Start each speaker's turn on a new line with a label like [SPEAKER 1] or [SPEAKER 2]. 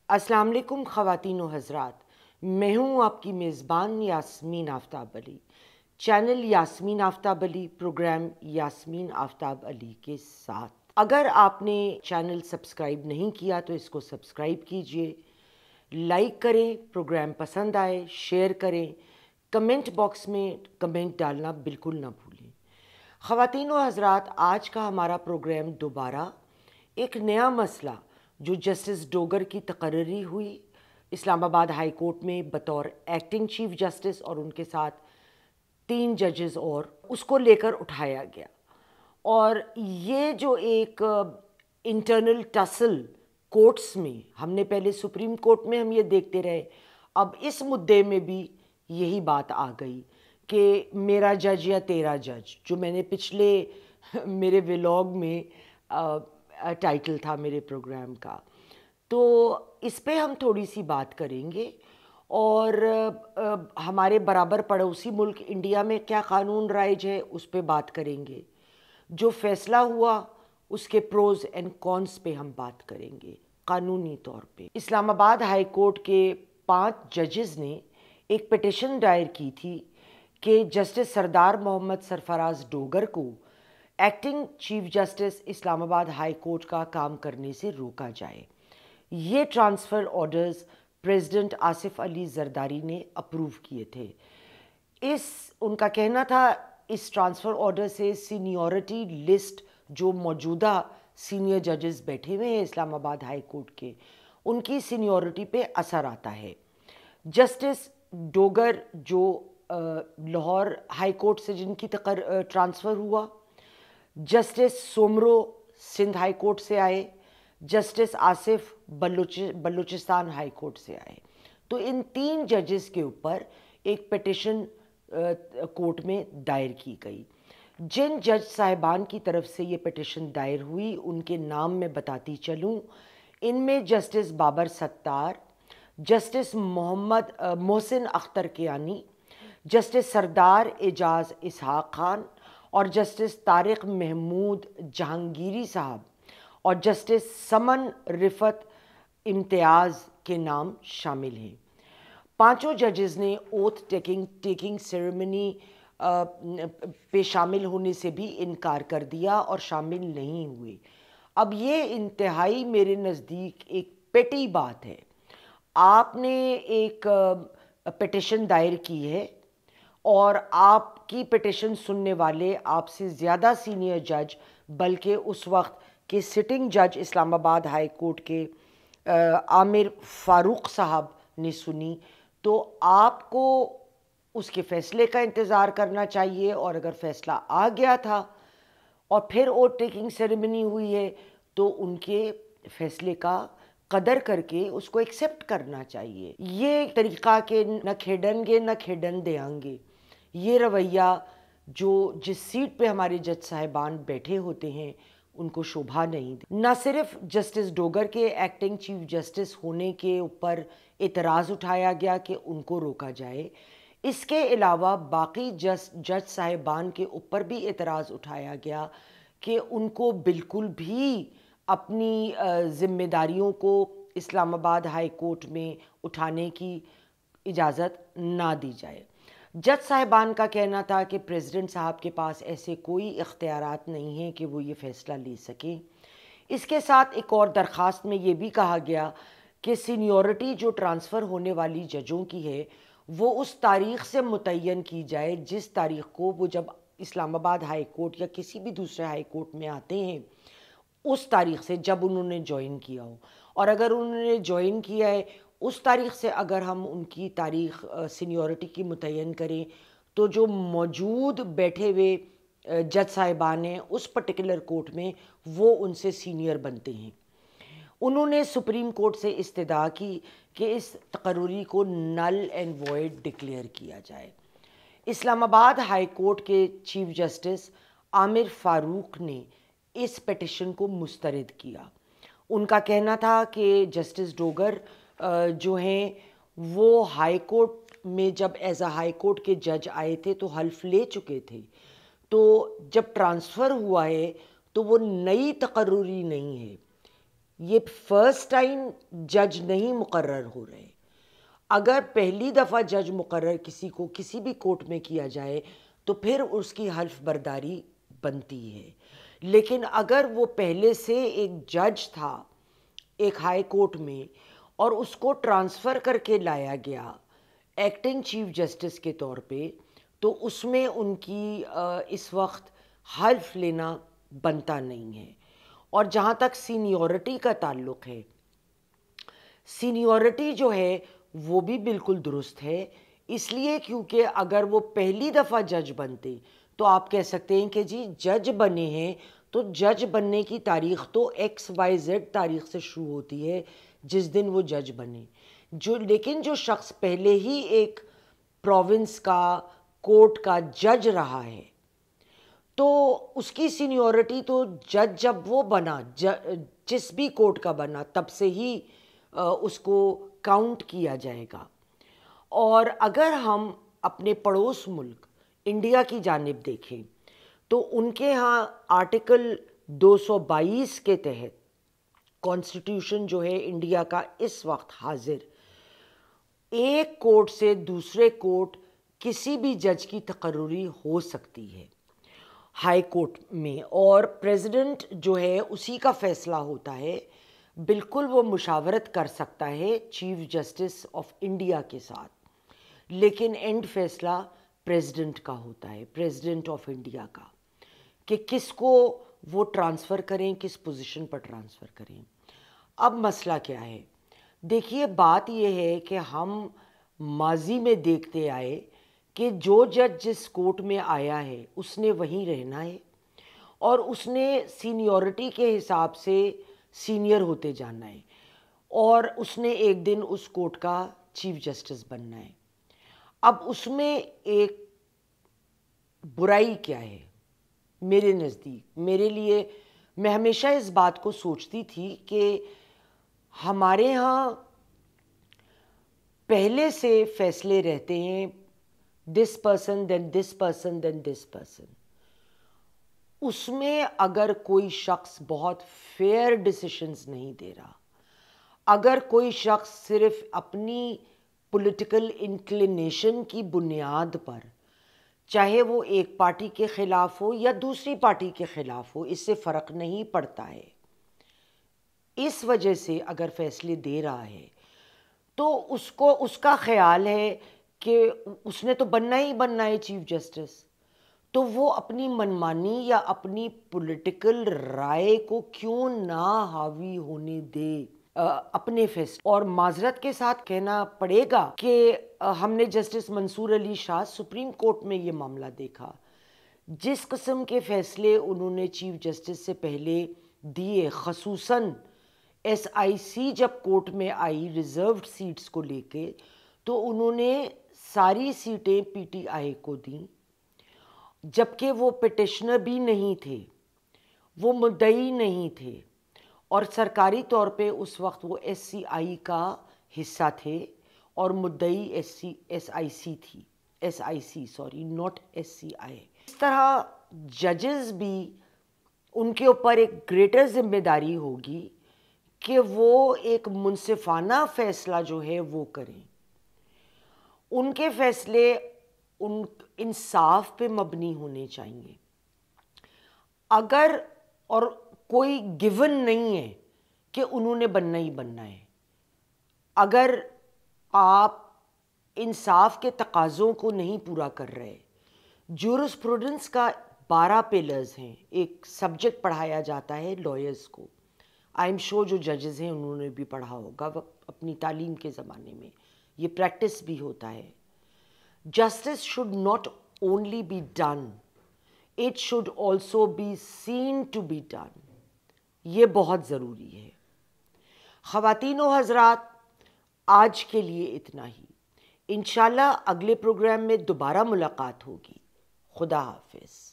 [SPEAKER 1] अस्सलाम वालेकुम ख़वातीन व हज़रात, मैं हूँ आपकी मेज़बान यास्मीन आफ्ताब अली। चैनल यास्मीन आफ्ताब अली, प्रोग्राम यास्मीन आफ्ताब अली के साथ। अगर आपने चैनल सब्सक्राइब नहीं किया तो इसको सब्सक्राइब कीजिए, लाइक करें, प्रोग्राम पसंद आए शेयर करें, कमेंट बॉक्स में कमेंट डालना बिल्कुल ना भूलें। ख़वातीन व हज़रात, आज का हमारा प्रोग्राम दोबारा एक नया मसला जो जस्टिस डोगर की तकर्री हुई इस्लामाबाद हाई कोर्ट में बतौर एक्टिंग चीफ जस्टिस और उनके साथ 3 जजेस और उसको लेकर उठाया गया। और ये जो एक इंटरनल टसल कोर्ट्स में, हमने पहले सुप्रीम कोर्ट में हम ये देखते रहे, अब इस मुद्दे में भी यही बात आ गई कि मेरा जज या तेरा जज, जो मैंने पिछले मेरे व्लॉग में टाइटल था मेरे प्रोग्राम का। तो इस पे हम थोड़ी सी बात करेंगे और हमारे बराबर पड़ोसी मुल्क इंडिया में क्या कानून राइज है उस पे बात करेंगे। जो फैसला हुआ उसके प्रोज एंड कॉन्स पे हम बात करेंगे। कानूनी तौर पे इस्लामाबाद हाई कोर्ट के 5 जजेस ने एक पिटिशन दायर की थी कि जस्टिस सरदार मोहम्मद सरफराज डोगर को acting chief justice Islamabad high court का काम करने से रोका जाए। ये transfer orders president Asif Ali Zardari ने अप्रूव किए थे। उनका कहना था इस ट्रांसफ़र ऑर्डर से सीनियरिटी लिस्ट जो मौजूदा सीनियर जजेस बैठे हुए हैं इस्लामाबाद हाई कोर्ट के, उनकी सीनियरिटी पे असर आता है। जस्टिस डोगर जो लाहौर हाई कोर्ट से जिनकी ट्रांसफ़र हुआ, Justice Soomro Sindh high court से आए, Justice Asif Balochistan high court से आए। तो इन 3 जजेस के ऊपर एक पिटिशन कोर्ट में दायर की गई। जिन जज साहिबान की तरफ से ये पिटिशन दायर हुई उनके नाम मैं बताती चलूँ। इनमें justice Babar Sattar, justice Mohsin Akhtar Kiani, justice Sardar Ejaz Ishaq Khan और जस्टिस तारिक महमूद जहांगीरी साहब और जस्टिस समन रिफत इम्तियाज़ के नाम शामिल हैं। 5 जजेस ने ओथ टेकिंग सेरेमनी पे शामिल होने से भी इनकार कर दिया और शामिल नहीं हुए। अब ये इंतहाई मेरे नज़दीक एक पेटी बात है। आपने एक पिटिशन दायर की है और आपकी पिटिशन सुनने वाले आपसे ज़्यादा सीनियर जज, बल्कि उस वक्त के सिटिंग जज इस्लामाबाद हाई कोर्ट के आमिर फ़ारूक साहब ने सुनी, तो आपको उसके फ़ैसले का इंतज़ार करना चाहिए। और अगर फ़ैसला आ गया था और फिर ओथ टेकिंग सेरेमनी हुई है तो उनके फ़ैसले का कदर करके उसको एक्सेप्ट करना चाहिए। ये तरीक़ा के न खेडनगे न खेडन देंगे, ये रवैया जो जिस सीट पे हमारे जज साहिबान बैठे होते हैं उनको शोभा नहीं दे। न सिर्फ जस्टिस डोगर के एक्टिंग चीफ जस्टिस होने के ऊपर एतराज़ उठाया गया कि उनको रोका जाए, इसके अलावा बाकी जज साहिबान के ऊपर भी एतराज़ उठाया गया कि उनको बिल्कुल भी अपनी ज़िम्मेदारियों को इस्लामाबाद हाई कोर्ट में उठाने की इजाज़त ना दी जाए। जज साहिबान का कहना था कि प्रेसिडेंट साहब के पास ऐसे कोई इख्तियारात नहीं हैं कि वो ये फ़ैसला ले सकें। इसके साथ एक और दरख्वास्त में ये भी कहा गया कि सीनियरिटी जो ट्रांसफ़र होने वाली जजों की है वो उस तारीख़ से मुतय्यन की जाए जिस तारीख़ को वो जब इस्लामाबाद हाई कोर्ट या किसी भी दूसरे हाई कोर्ट में आते हैं उस तारीख़ से जब उन्होंने ज्वाइन किया हो। और अगर उन्होंने ज्वाइन किया है उस तारीख़ से अगर हम उनकी तारीख़ सीनियरिटी की मुतय्यन करें तो जो मौजूद बैठे हुए जज साहिबान हैं उस पर्टिकुलर कोर्ट में वो उनसे सीनियर बनते हैं। उन्होंने सुप्रीम कोर्ट से इस्तदा की कि इस तकर्री को नल एंड वॉइड डिक्लेयर किया जाए। इस्लामाबाद हाई कोर्ट के चीफ जस्टिस आमिर फ़ारूक ने इस पिटिशन को मुस्तरद किया। उनका कहना था कि जस्टिस डोगर जो हैं वो हाई कोर्ट में जब एज अ हाई कोर्ट के जज आए थे तो हल्फ ले चुके थे, तो जब ट्रांसफ़र हुआ है तो वो नई तकर्री नहीं है। یہ فرسٹ ٹائم جج نہیں مقرر ہو رہے. اگر پہلی دفعہ جج مقرر کسی کو کسی بھی کورٹ میں کیا جائے تو پھر اس کی حلف برداری بنتی ہے. لیکن اگر وہ پہلے سے ایک جج تھا ایک ہائی کورٹ میں اور اس کو ٹرانسفر کر کے لایا گیا ایکٹنگ چیف جسٹس کے طور پہ، تو اس میں ان کی اس وقت حلف لینا بنتا نہیں ہے. اور جہاں تک سینیورٹی کا تعلق ہے، سینیورٹی جو ہے وہ بھی بالکل درست ہے، اس لیے کیونکہ اگر وہ پہلی دفعہ جج بنتے تو آپ کہہ سکتے ہیں کہ جی جج بنے ہیں تو جج بننے کی تاریخ تو ایکس وائی زیڈ تاریخ سے شروع ہوتی ہے جس دن وہ جج بنے. لیکن جو شخص پہلے ہی ایک پروونس کا کورٹ کا جج رہا ہے تو اس کی سینیورٹی تو جج جب وہ بنا جس بھی کورٹ کا بنا تب سے ہی اس کو کاؤنٹ کیا جائے گا. اور اگر ہم اپنے پڑوس ملک انڈیا کی جانب دیکھیں تو ان کے ہاں آرٹیکل 222 کے تحت کانسٹیٹیوشن جو ہے انڈیا کا اس وقت حاضر، ایک کورٹ سے دوسرے کورٹ کسی بھی جج کی تقرری ہو سکتی ہے ہائی کورٹ میں، اور پریزیڈنٹ جو ہے اسی کا فیصلہ ہوتا ہے. بالکل وہ مشاورت کر سکتا ہے چیف جسٹس آف انڈیا کے ساتھ، لیکن اینڈ فیصلہ پریزیڈنٹ کا ہوتا ہے، پریزیڈنٹ آف انڈیا کا، کہ کس کو وہ ٹرانسفر کریں، کس پوزیشن پر ٹرانسفر کریں. اب مسئلہ کیا ہے؟ دیکھیے بات یہ ہے کہ ہم ماضی میں دیکھتے آئے کہ جو جج جس کورٹ میں آیا ہے اس نے وہیں رہنا ہے اور اس نے سینیورٹی کے حساب سے سینئر ہوتے جانا ہے اور اس نے ایک دن اس کورٹ کا چیف جسٹس بننا ہے. اب اس میں ایک برائی کیا ہے میرے نزدیک؟ میرے لیے، میں ہمیشہ اس بات کو سوچتی تھی کہ ہمارے ہاں پہلے سے فیصلے رہتے ہیں this person then this person then this person. اس میں اگر کوئی شخص بہت فیئر ڈیسیشنز نہیں دے رہا، اگر کوئی شخص صرف اپنی پولیٹیکل انکلینیشن کی بنیاد پر، چاہے وہ ایک پارٹی کے خلاف ہو یا دوسری پارٹی کے خلاف ہو، اس سے فرق نہیں پڑتا ہے، اس وجہ سے اگر فیصلے دے رہا ہے تو اس کا خیال ہے کہ اس نے تو بننا ہی بننا ہے چیف جسٹس، تو وہ اپنی منمانی یا اپنی پولیٹیکل رائے کو کیوں نہ حاوی ہونے دے اپنے فیصلے. اور معذرت کے ساتھ کہنا پڑے گا کہ ہم نے جسٹس منصور علی شاہ سپریم کورٹ میں یہ معاملہ دیکھا، جس قسم کے فیصلے انہوں نے چیف جسٹس سے پہلے دیے، خصوصاً ایس آئی سی جب کورٹ میں آئی ریزروڈ سیٹس کو لے کے تو انہوں نے ساری سیٹیں پی ٹی آئی کو دیں، جبکہ وہ پٹیشنر بھی نہیں تھے، وہ مدعی نہیں تھے، اور سرکاری طور پہ اس وقت وہ ایس سی آئی کا حصہ تھے اور مدعی ایس آئی سی تھی، S I C sorry not S C I. اس طرح ججز بھی، ان کے اوپر ایک گریٹر ذمہ داری ہوگی کہ وہ ایک منصفانہ فیصلہ جو ہے وہ کریں. ان کے فیصلے انصاف پہ مبنی ہونے چاہیے. اگر اور کوئی گیون نہیں ہے کہ انہوں نے بننا ہی بننا ہے، اگر آپ انصاف کے تقاضوں کو نہیں پورا کر رہے. جورسپروڈنس کا 12 پیلرز ہیں، ایک سبجیکٹ پڑھایا جاتا ہے لائرز کو، آئی ایم شور جو ججز ہیں انہوں نے بھی پڑھا ہوگا اپنی تعلیم کے زمانے میں، یہ پریکٹس بھی ہوتا ہے. Justice should not only be done, it should also be seen to be done. یہ بہت ضروری ہے. خواتین و حضرات، آج کے لیے اتنا ہی. انشاءاللہ اگلے پروگرام میں دوبارہ ملاقات ہوگی. خدا حافظ.